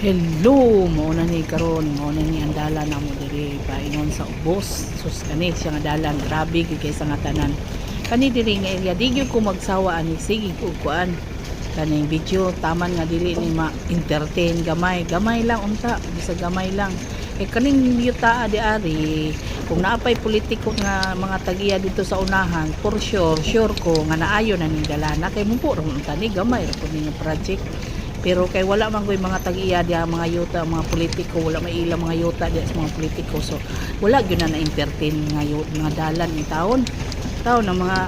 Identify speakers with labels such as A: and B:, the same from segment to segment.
A: Hello, mao na ni karon, mao na ni ang dalan namo diri paingon sa ubos. Sus kani siya nga dalan, grabe gyud kay sa nga tanan. Kani diri nga area di gyud ko magsawa ani sige ug kuan. Kaning video taman nga dili ni ma-entertain gamay lang unta, bisa gamay lang. Kay kaning yuta di ari kung naapay politiko nga mga tagiya dito sa unahan, for sure ko nga naayo na ning dalana kay mo ron unta ni gamay ra pud ning project. Pero kay wala man koy mga tag-iya dia mga yuta, mga politiko, wala may ilang mga yuta dia sa mga politiko. So wala gyud na entertain nga dalan ni taon ng mga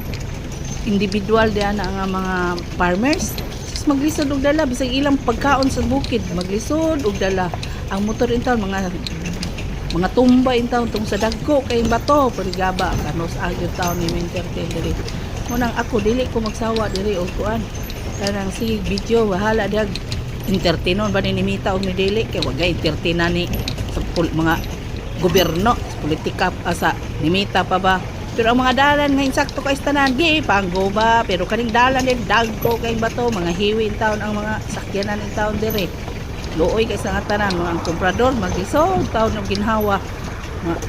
A: individual dia na nga mga farmers. Sus maglisod og dala bisag ilang pagkaon sa bukid, maglisod og dala. Ang motor in taon mga tumba in taon tung sa dagko kay bato perigaba kanos agyo taon ni entertain diri. Munang ako dili ko magsawa diri og kuan. Kanang si video bahala dag entertainon ba ni nimita og ni dili kay wagay entertainan ni sa mga gobyerno sa politika asa nimita pa ba. Pero ang mga dalan nga insakto kay tanan gi panggo ba, pero kaning dalan din dagko kay bato mga hiwi in taon ang mga sakyanan in taon dire. Luoy kay sa tanan mga ang komprador maglisod taon ng ginhawa.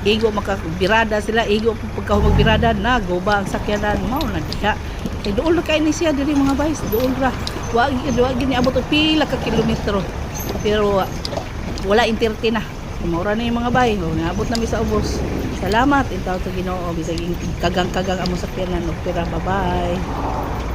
A: Igo makabirada sila, igo pagka magbirada na go ba ang sakyanan mao na diha. Kay dool ra kay ni siya diri mga guys, dool ra. Wa gini abot og pila ka kilometro. Pero wala entertain na. Maura na yung mga bay, naabot na mi sa ubos. Salamat in tawo sa Ginoo bisag kagang-kagang amo sakyanan og pira. Bye-bye.